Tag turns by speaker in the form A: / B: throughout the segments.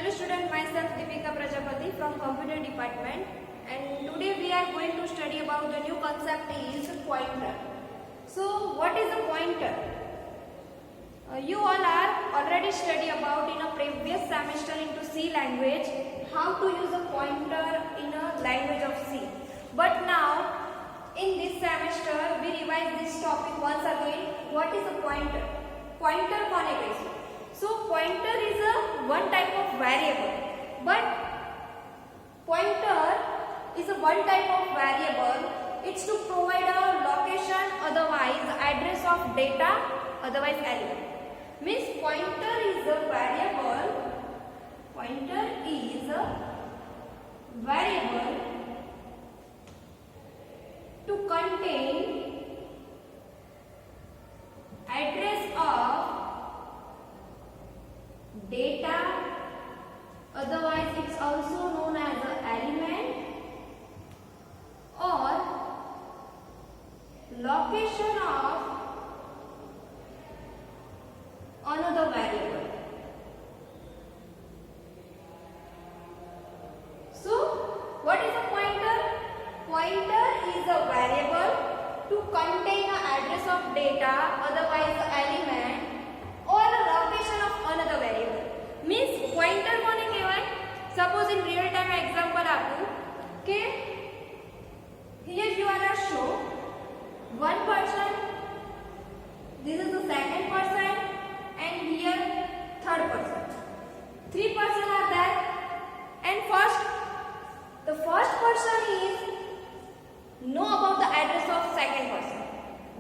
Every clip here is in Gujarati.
A: Hello student, myself Deepika Prajapati from Computer Department, and today we are going to study about the new concept is pointer. So what is a pointer? You all are already study about in a previous semester into C language how to use a pointer in a language of C. But now in this semester we revise this topic once again. What is a pointer? Pointer कौन है guys? So pointer is a one type of variable, but pointer is a one type of variable. It's to provide a location, otherwise address of data, otherwise element. Means pointer is a variable. Pointer is a variable to contain address of data, otherwise it's also known as an element, or location of another variable. So what is a pointer? Pointer is a variable to contain an address of data, otherwise the element, or a location of another variable. Means pointer કોને કહેવાય? Suppose in real time example આપું કે here you are show one person, this is the second person, and here third person. Three persons are there, and the first person is know about the address of second person.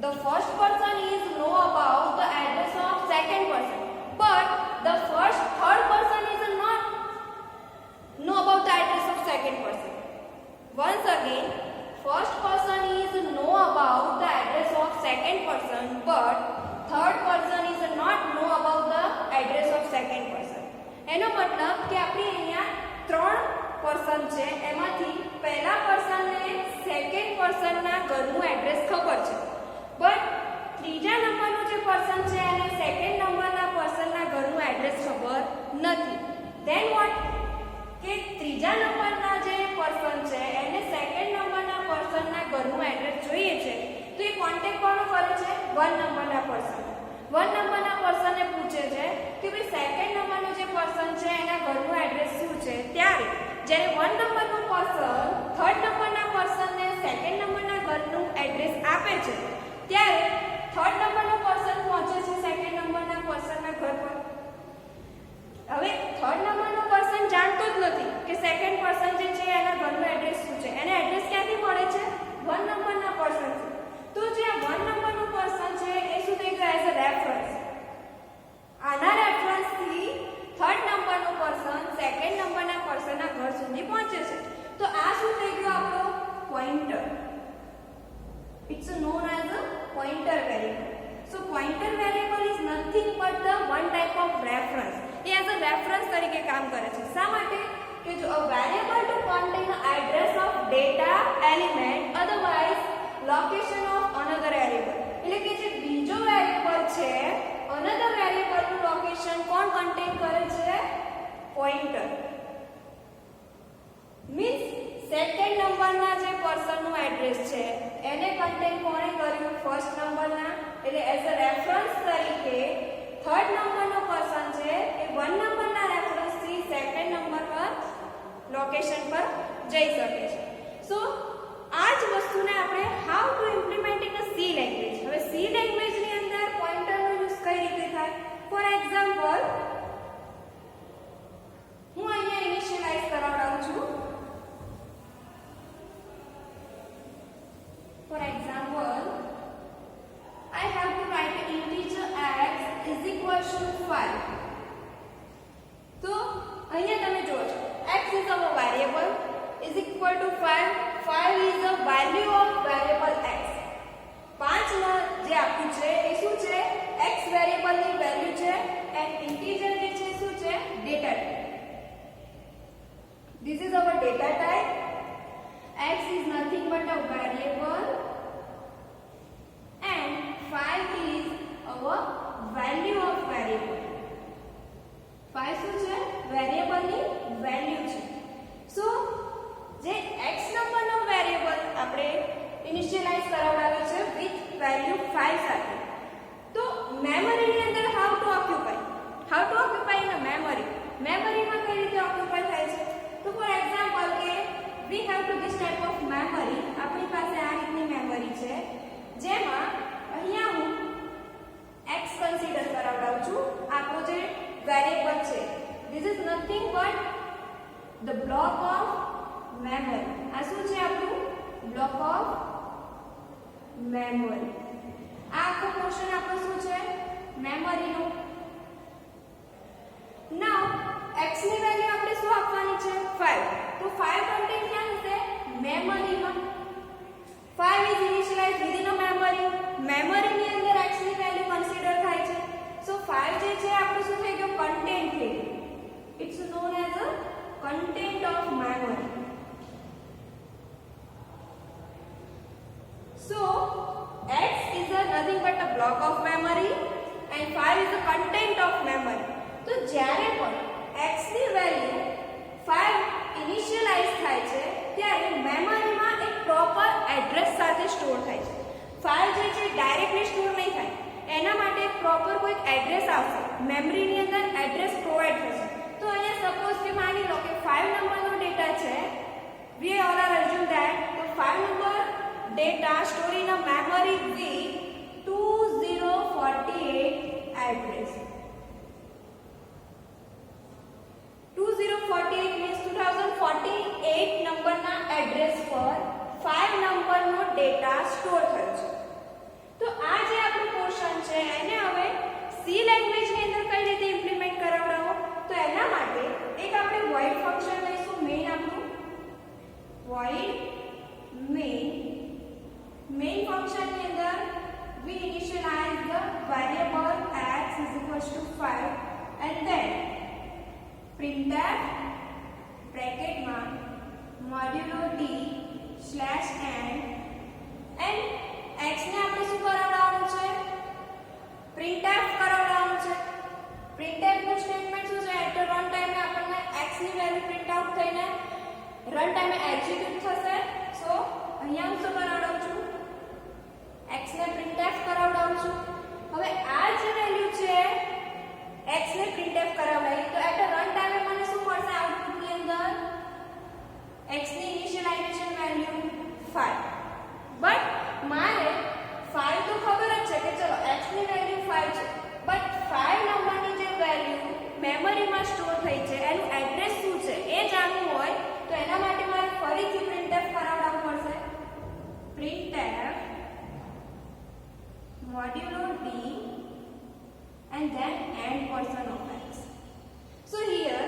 A: The first person is know about the address of second person, but the third person is not know about the address of second person. Once again, first person is know about the address of second person, but third person is not know about the address of second person. એનો મતલબ કે આપણે અહીંયા ત્રણ પર્સન છે, એમાંથી પહેલા પર્સનને સેકન્ડ પર્સનના ઘરનું એડ્રેસ ખબર છે, બટ ત્રીજા નંબરનો જે પર્સન છે એને સેકન્ડ નંબરના પર્સનના ઘરનું એડ્રેસ ખબર નથી. ધેન વોટ કે ત્રીજા નંબરના જે પર્સન છે એને સેકન્ડ નંબરના પર્સનના ઘરનું એડ્રેસ જોઈએ છે, તો એ કોન્ટેક્ટ કોનો કરે છે? વન નંબરના પર્સન. વન નંબરના પર્સનને પૂછે છે કે ભાઈ સેકન્ડ નંબરનો જે પર્સન છે એના ઘરનું એડ્રેસ શું છે. ત્યારે જ્યારે વન નંબરનો પર્સન થર્ડ નંબરના પર્સનને સેકન્ડ નંબરના ઘરનું એડ્રેસ આપે છે, ત્યારે થર્ડ નંબરનો પર્સન પહોંચે છે સેકન્ડ નંબરના પર્સનના ઘર પર. હવે થર્ડ નંબરનો પર્સન જાણતો જ નથી કે સેકન્ડ પર્સન જે છે એના ઘરનું એડ્રેસ શું છે. એને એડ્રેસ ક્યાંથી મળે છે? વન નંબરના પર્સનથી. તો જે વન નંબરનું પર્સન છે એ શું થઈ ગયું? As a reference. આના રેફરન્સથી થર્ડ નંબરનો પર્સન સેકન્ડ નંબરના પર્સનના ઘર સુધી પહોંચે છે. તો આ શું થઈ ગયું? આપણો pointer. It's known as a pointer variable. So pointer variable is nothing but the one type of reference. ये as a reference તરીકે કામ કરે છે. શા માટે? કે જો a variable to contain the address of data element, otherwise location of another variable. એટલે કે જે બીજો વેરિયેબલ છે, another variable નું લોકેશન કોણ કન્ટેન કરે છે? પોઇન્ટર. મીન્સ સેકન્ડ નંબરના જે પર્સનનું એડ્રેસ છે એને કન્ટેન કોણે કર્યું? ફર્સ્ટ નંબરના. એટલે એઝ અ રેફરન્સ તરીકે થર્ડ નંબરનો પર્સન છે એ વન નંબરના રેફરન્સથી સેકન્ડ નંબર પર લોકેશન પર જઈ શકે છે. સો આ જ વસ્તુને આપણે how to implement in a C language. હવે સી લેંગ્વેજની અંદર પોઇન્ટરનો યુઝ કઈ રીતે થાય? ફોર એક્ઝામ્પલ હું અહીંયા ઇનિશિયલાઇઝ કરાવડાવું છું. For example, I have to write an integer x is equal to 5. તો અહીંયા તમે જુઓ છો x is our variable is equal to 5. 5 is the value of variable x. 5 માં જે આપ્યું છે એ શું છે? x વેરિયેબલની વેલ્યુ છે, and integer જે છે શું છે? Data type. This is our data type. X is nothing but a variable and 5 is our value of variable. 5 શું છે? વેરિયેબલની 5 સાથે. તો મેમરીની અંદર how to occupy in memory. મેમરીમાં કઈ રીતે ઓક્યુપાય થાય છે? તો ફોર એક્ઝામ્પલ કે we have to this type of memory. આપણી પાસે આ રીતની મેમરી છે જેમાં અહીંયા હું x કન્સિડર કરાવડાવું છું. આપણો જે વેરિયેબલ છે this is nothing but the block of memory. આ શું છે આપણું બ્લોક ઓફ મેમરી. આ આખો પોર્શન આપણો શું છે મેમરીનો. નાઉ x ની વેલ્યુ આપણે શું આપવાની છે 5. તો 5 કન્ટેન્ટ ક્યાં હશે મેમરીમાં. 5 is initialised within a memory. મેમરીની અંદર x ની વેલ્યુ કન્સિડર થાય છે. સો 5 જે છે આપણું શું થઈ ગયું કન્ટેન્ટ થઈ ગયું. It's known as a content of memory. So x is nothing but a block of memory and 5 is the content of memory. તો જ્યારે પણ x ની વેલ્યુ 5 ઇનિશિયલાઇઝ થાય છે ત્યારે મેમરીમાં એક પ્રોપર એડ્રેસ સાથે સ્ટોર થાય છે. 5 જે છે ડાયરેક્ટલી સ્ટોર નહીં થાય, એના માટે એક પ્રોપર કોઈ એડ્રેસ આવશે. મેમરીની અંદર એડ્રેસ પ્રોવાઈડ થશે. તો અહીંયા સપોઝ કે માની લો કે 5 નંબરનો ડેટા છે. we all are assume that the 5 number data stored in a memory with 2048 address. 2048 means 2048 નંબરના એડ્રેસ પર 5 નંબરનો ડેટા સ્ટોર થયો છે. તો આ જે આપણું પોર્શન છે એને હવે સી લેંગ્વેજની અંદર કઈ રીતે ઇમ્પ્લિમેન્ટ કરાવડાવો? તો એના માટે એક આપણે void ફંક્શન લઈશું. મેઇન આપણું void main ફંક્શનની અંદર we initialize the variable x is equals to 5 and then printf bracketમાં modulo d slash n and x ને આપણે શું કરાવડાવવાનું છે printf કરાવડાવવાનું છે. printf નું સ્ટેટમેન્ટ શું છે? એટ રન ટાઈમે આપણને x ની વેલ્યુ પ્રિન્ટ આઉટ થઈને રન ટાઈમે એક્ઝિક્યુટ થશે. સો અહીંયા હું શું કરાવડાવું છું x ને printf કરાવડાવું છું. હવે આ જે વેલ્યુ છે x ને printf કરાવડાવી તો એટ રન ટાઈમે મને શું મળશે આઉટપુટની અંદર x ની ઇનિશિયલાઇઝેશન વેલ્યુ 5. બટ મારે 5 તો ખબર જ છે કે ચલો x ની વેલ્યુ 5 છે, બટ 5 નંબરની જે વેલ્યુ મેમરીમાં સ્ટોર થઈ છે એનું એડ્રેસ શું છે એ જાણવું હોય તો એના માટે મારે ફરીથી printf કરાવડાવવું પડશે. printf modulo d and then and person of x. So here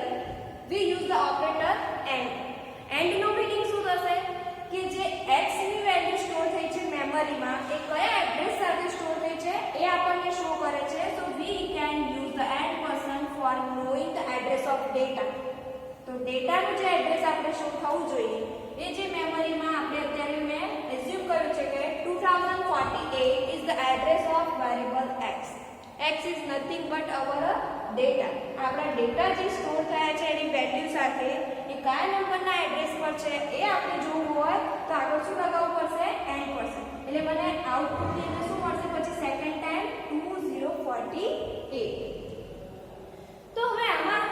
A: we use the operator and. and નો મીનિંગ શું થશે કે જે x ની વેલ્યુ સ્ટોર થઈ છે મેમરીમાં એ કયા એડ્રેસ સાથે સ્ટોર થઈ છે એ આપણને શો કરે છે. So we can use the and person for knowing the address of data. તો ડેટાનું જે એડ્રેસ આપણે શો થવું જોઈએ એ જે મેમરીમાં આપણે અત્યારે મેં એઝ્યુમ કર્યું છે કે 2048 is the address of variable x. x is nothing but our data. આપણા ડેટા જે સ્ટોર થયા છે એની વેલ્યુ સાથે એ કયા નંબરના એડ્રેસ પર છે એ આપણે જોવું હોય તો આગળ શું લગાવવું પડશે and person. એટલે મને આઉટપુટની અંદર શું મળશે પછી સેકન્ડ ટાઈમ 2048. તો હવે આમાં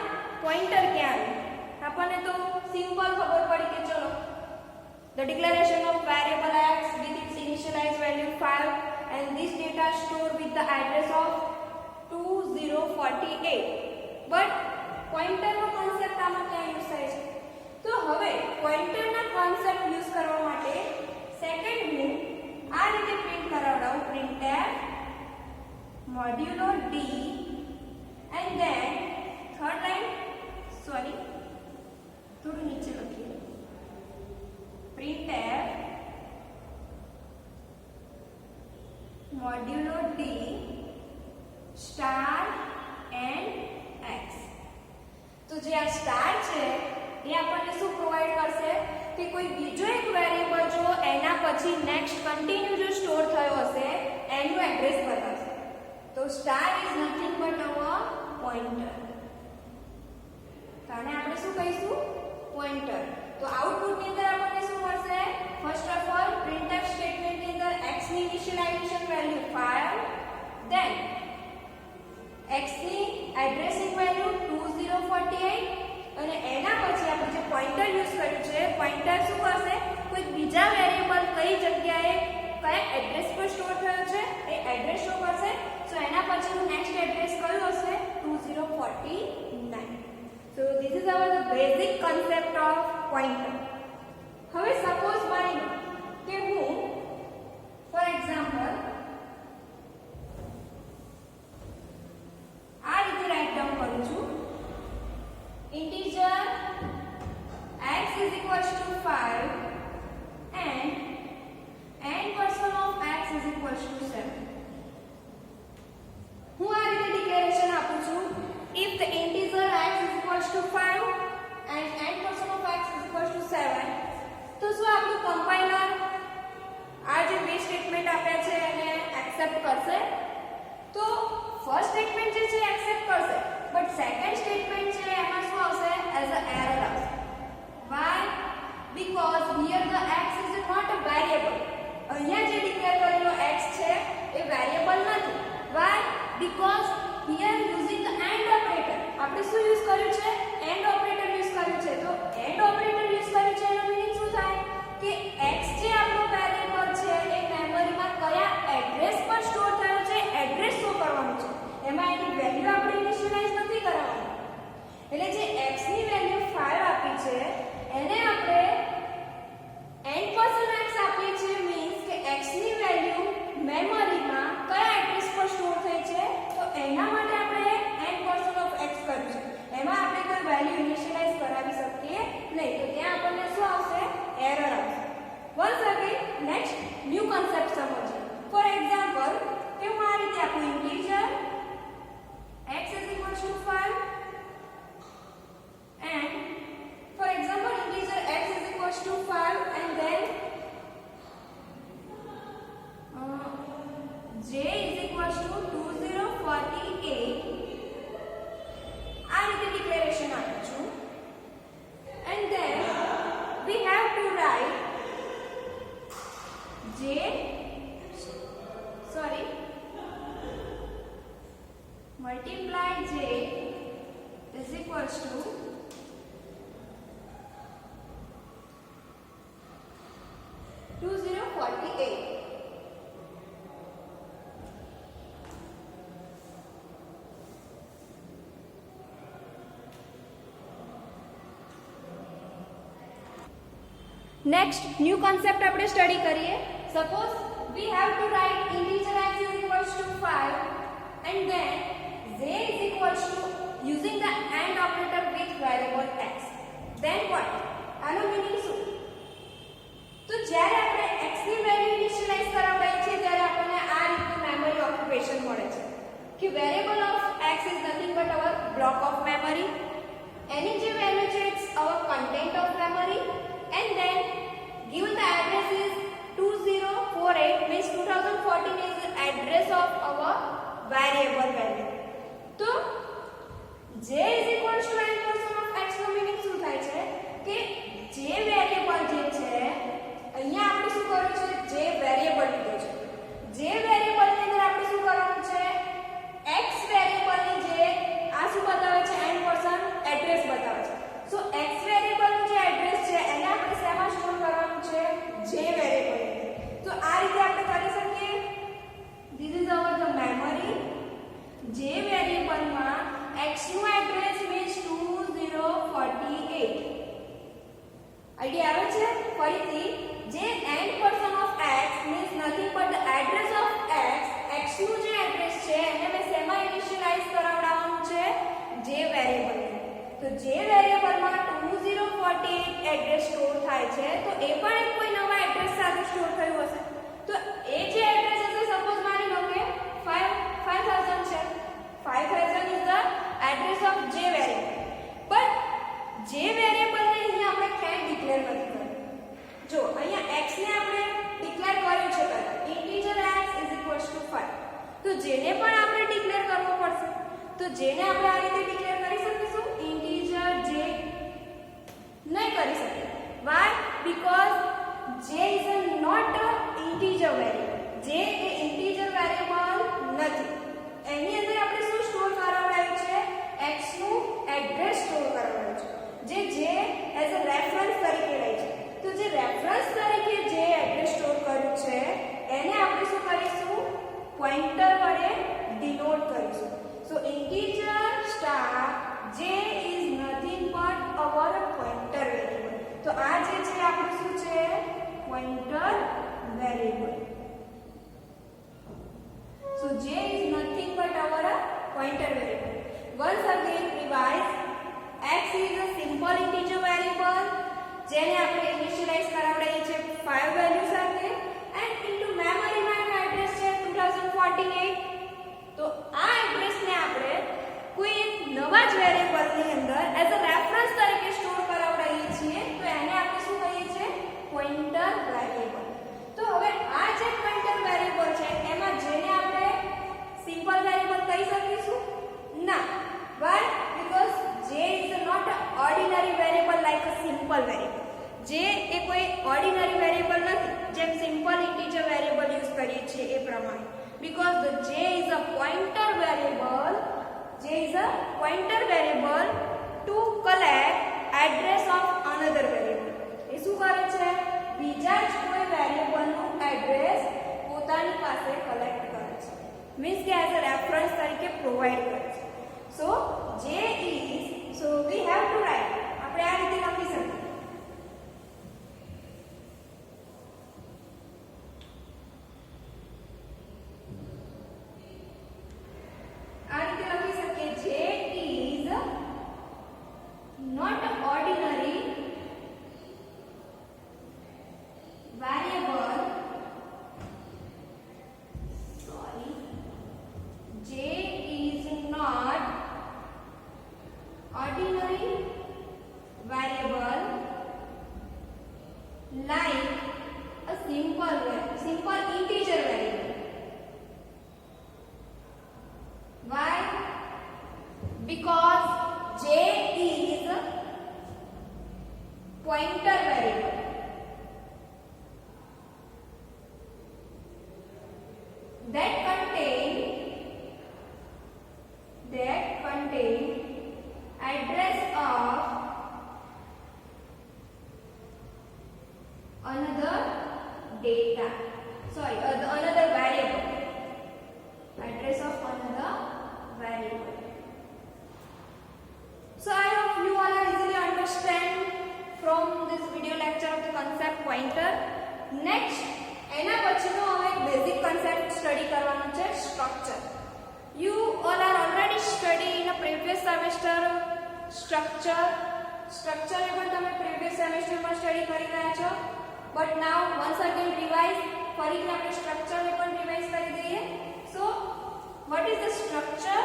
A: પોઇન્ટર ક્યાં આવ્યું? આપણને તો સિમ્પલ ખબર પડી કે ચલો the declaration of variable x with its initialized value 5 and this data stored with the address of 2048. but પોઇન્ટરનો concept આમાં ક્યાં યુઝ થાય છે? તો હવે પોઇન્ટરના કોન્સેપ્ટ યુઝ કરવા માટે સેકન્ડ હું આ રીતે print કરાવડાવું printf modulo d and then third line થોડું નીચે લખીએ printf modulo d star and x. તો જે આ સ્ટાર છે એ આપણને શું પ્રોવાઈડ કરશે કે કોઈ બીજો એક વેરિયેબલ જો એના પછી નેક્સ્ટ કન્ટિન્યુ જો સ્ટોર થયો હશે એનું એડ્રેસ બતાવશે. તો star is nothing but our pointer. તો આને આપણે શું કહીશું પોઇન્ટર. તો આઉટપુટની અંદર આપણને શું મળશે? ફર્સ્ટ ઓફ ઓલ printf સ્ટેટમેન્ટની અંદર x ની initialization value 5, then x ની એડ્રેસિંગ વેલ્યુ 2048 અને એના પછી આપણે જે પોઇન્ટર યુઝ કર્યું છે પોઇન્ટર શું કરશે કોઈ બીજા વેરિયેબલ કઈ જગ્યાએ કયા એડ્રેસ પર સ્ટોર થયો છે એ એડ્રેસ શો કરશે સો એના પછીનું નેક્સ્ટ એડ્રેસ કયું હશે 2049 so this is over the basic concept of pointer હવે સપોઝ માની લો કે હું ફોર એક્ઝામ્પલ આ રીતે રાઇટ ડાઉન કરું છું integer x is equals to 5 and n% of x is equals to 7 હું આ રીતે ડિક્લેરેશન આપું છું if the integer x is equals to 5 and n% of x is equals to 7 તો શું આપણું કમ્પાઇલર આ જે બે સ્ટેટમેન્ટ આપ્યા છે એને એક્સેપ્ટ કરશે તો ફર્સ્ટ સ્ટેટમેન્ટ જે છે એક્સેપ્ટ કરશે બટ સેકન્ડ સ્ટેટમેન્ટ છે એમાં શું આવશે એઝ અ એરર આવશે why because here the x is not a variable અહીંયા જે ડિક્લેર કરેલો x છે એ વેરિયેબલ નથી why because here using the and operator આપણે શું યુઝ કર્યું છે and operator યુઝ કર્યું છે તો and operator યુઝ કર્યું છે એનો મીનિંગ શું થાય કે x જે આપણો વેરિયેબલ છે એ મેમરીમાં કયા એડ્રેસ પર સ્ટોર થયો છે એડ્રેસ શો કરવાનું છે એમાં એની વેલ્યુ આપણે ઇનિશિયલાઇઝ નથી કરાવવાની એટલે જે x ની વેલ્યુ 5 આપી છે એને આપણે n%x આપીએ છીએ મીન્સ કે x ની વેલ્યુ મેમરીમાં કયા એડ્રેસ પર સ્ટોર થઈ છે તો એના માટે આપણે n% of x કર્યું છે એમાં આપણે કોઈ વેલ્યુ ઇનિશિયલાઇઝ કરાવી શકીએ નહીં તો ત્યાં આપણને શું આવશે એરર આવશે once again next new concept સમજીએ ફોર એક્ઝામ્પલ કે હું આ રીતે આપું integer x is equals to 5 and for example integer x is equals to 5 and then j is equals to 2048 આ રીતે ડિક્લેરેશન આપું છું and then we have to write multiply j is equals to 2048 Next, new concept આપણે સ્ટડી કરીએ. Suppose we have to write integer x is equals to 5 and then j is equals to using the AND operator with variable x. Then what? આનો મીનિંગ શું? તો જ્યારે આપણે x ની વેલ્યુ ઇનિશિયલાઇઝ કરાવડાઈએ છીએ ત્યારે આપણને આ રીતનું મેમરી ઓક્યુપેશન મળે છે કે variable of x is nothing but our block of memory. એની જે વેલ્યુ છે it's our content of memory. And then given the address is 2048 means 2014 is the address of our variable value. So j is equals to n% of x નો મીનિંગ શું થાય છે કે જે વેરિયેબલ જે છે અહીંયા આપણે શું કર્યું છે જે વેરિયેબલ લીધો છે જે વેરિયેબલ ની અંદર આપણે શું કરવાનું છે x વેરિયેબલ ની જે આ શું બતાવે છે n% એડ્રેસ બતાવે છે સો x વેરિયેબલ નું જે એડ્રેસ છે એને આપણે શેમાં સ્ટોર કરવાનું છે j વેરિયેબલ તો આ રીતે આપણે કરી શકીએ this is over the memory j variable માં x નું એડ્રેસ મીન્સ 2048 આઈડિયા આવે છે ફરીથી જે n% of x means nothing but the address of x x નું જે એડ્રેસ છે એને મેં શેમાં ઇનિશિયલાઇઝ કરાવડાવવાનું છે j વેરિયેબલ તો જે વેરિયેબલમાં 2048 એડ્રેસ સ્ટોર થાય છે તો એ પણ એક કોઈ નવા એડ્રેસ સાથે સ્ટોર થયું હશે તો એ જે એડ્રેસ હશે સપોઝ માની લો કે 5000 છે 5000 ઇઝ ધ એડ્રેસ ઓફ જે વેરિયેબલ બટ જે વેરિયેબલને અહીંયા આપણે ક્યાંય ડિક્લેર નથી કર્યું જો અહીંયા x ને આપણે ડિક્લેર કર્યું છે પહેલા integer x is equals to 5 તો જેને પણ આપણે ડિક્લેર કરવો પડશે તો જેને આપણે આ રીતે ડિક્લેર કરી શકીશું integer j नहीं कर सकते why because j is not a integer variable j pointer variable. So j is nothing but our pointer variable. Once again revise. X is a simple integer variable જેને આપણે ઇનિશિયલાઇઝ કરાવડાઈએ છે 5 વેલ્યુ સાથે એન્ડ ઇન્ટુ મેમરીમાં એનું એડ્રેસ છે 2048. તો આ એડ્રેસને આપણે કોઈ એક નવા જ વેરિયેબલની અંદર એઝ અ રેફરન્સ તરીકે સ્ટોર કરાવડાઈએ છીએ તો એને આપણે શું કહીએ છીએ પોઇન્ટર વેરિયેબલ. તો હવે આ જે પોઇન્ટર વેરિયેબલ છે એમાં જેને આપણે સિમ્પલ વેરિયેબલ કહી શકીશું ના. Why? Because j is not an ordinary variable like a simple variable. j એ કોઈ ordinary variable નથી જેમ simple integer variable યુઝ કરીએ છીએ એ પ્રમાણે. Because the j is a pointer variable. j is a pointer variable to collect address of another variable. એ શું કરે છે બીજા જ કોઈ વેરિયેબલ નું એડ્રેસ પોતાની પાસે કલેક્ટ કરે છે. મીન્સ કે એઝ અ રેફરન્સ તરીકે પ્રોવાઇડ કરે છે. So j is, so we have to write. આપણે આ રીતે લખી શકીએ. આ રીતે લખી શકીએ j is not ordinary variable. Sorry. J is not ordinary variable like a simple integer variable. Why? Because j is pointer variable. That contain address of another data. Sorry, another variable. Address of another variable. So I hope you all are easily understand from this video lecture of the concept pointer. Next, એના પછીનો હવે એક બેઝિક કન્સેપ્ટ સ્ટડી કરવાનો છે structure. You all are already study in a previous semester structure ને પણ તમે previous semester માં સ્ટડી કરી રહ્યા છો. But now once again revise. ફરીથી આપણે સ્ટ્રક્ચર ને પણ રિવાઇઝ કરી દઈએ. So what is the structure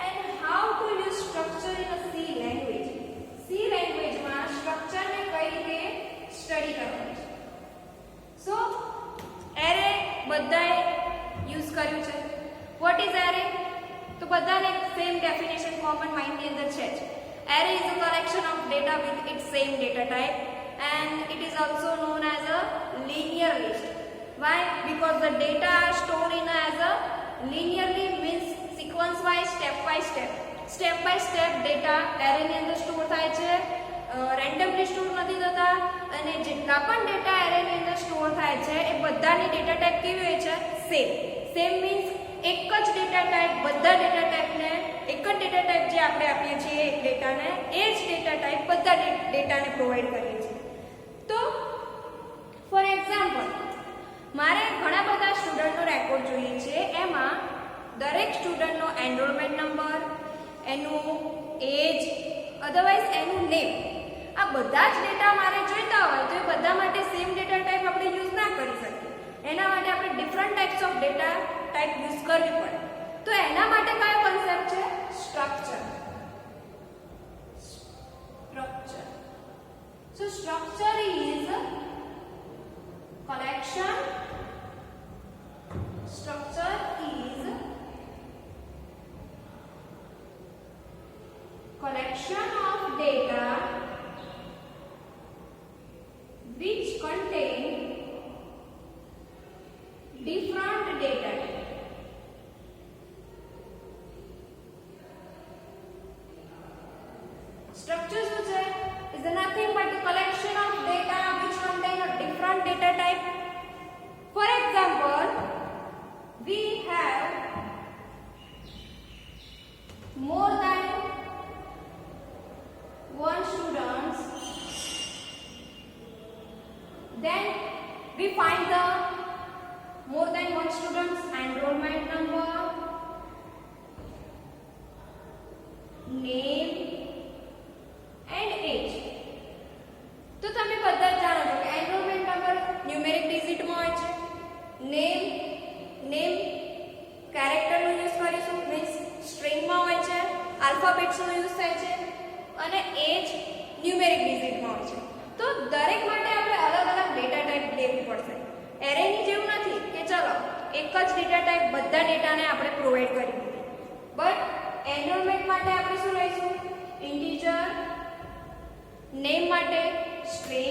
A: and how to use structure in a C language? C language માં સ્ટ્રક્ચર ને કઈ રીતે સ્ટડી કરવાનું છે. So array બધાએ યુઝ કર્યું છે. What is array? તો બધાને સેમ ડેફિનેશન કોમન માઇન્ડ ની અંદર છે જ. Array is a collection of data with its same data type and it is also known as a linear list. Why? Because the data are stored in as a linearly means sequence wise, step by step. Step by step data array ની અંદર સ્ટોર થાય છે. રેન્ડમલી સ્ટોર નથી થતા અને જેટલા પણ ડેટા એરે ની અંદર સ્ટોર થાય છે એ બધાની ડેટા ટાઈપ કેવી હોય છે સેમ મીન્સ એક જ ડેટા ટાઈપ બધા ડેટા ટાઈપને એક જ ડેટા ટાઈપ જે આપણે આપીએ છીએ એક ડેટાને એ જ ડેટા ટાઈપ બધા ડેટાને પ્રોવાઈડ કરીએ છીએ. તો ફોર એક્ઝામ્પલ મારે ઘણા બધા સ્ટુડન્ટનો રેકોર્ડ જોઈએ છે. એમાં દરેક સ્ટુડન્ટનો એનરોલમેન્ટ નંબર, એનું એજ, અધરવાઇઝ એનું નેમ, આ બધા જ ડેટા મારે જોઈતા હોય તો એ બધા માટે સેમ ડેટા ટાઈપ આપણે યુઝ ના કરી શકીએ. એના માટે આપણે different types of data type use કરવી પડે. તો એના માટે કયો કોન્સેપ્ટ છે structure. So structure is collection. Structure is collection of data which contain different data types. Structure is nothing but the collection of data we find the more than one students enrollment number, name and age. તો તમે બધા જ જાણો છો કે એનરોલમેન્ટ નંબર ન્યુમેરિક ડિજિટમાં હોય છે, નેમ કેરેક્ટરનો યુઝ કરીશું, મીન્સ સ્ટ્રિંગમાં હોય છે, આલ્ફાબેટ્સનો યુઝ થાય છે અને એજ ન્યુમેરિક ડિજિટમાં હોય છે. તો દરેક માટે આપણે અલગ અલગ ડેટા ટાઈપ લેવી પડશે. એરેની જેવું નથી કે ચલો એક જ ડેટા ટાઈપ બધા ડેટાને આપણે પ્રોવાઈડ કરી દીધી, બટ એનરોલમેન્ટ માટે આપણે શું લઈશું? ઇન્ટીજર, નેમ માટે સ્ટ્રિંગ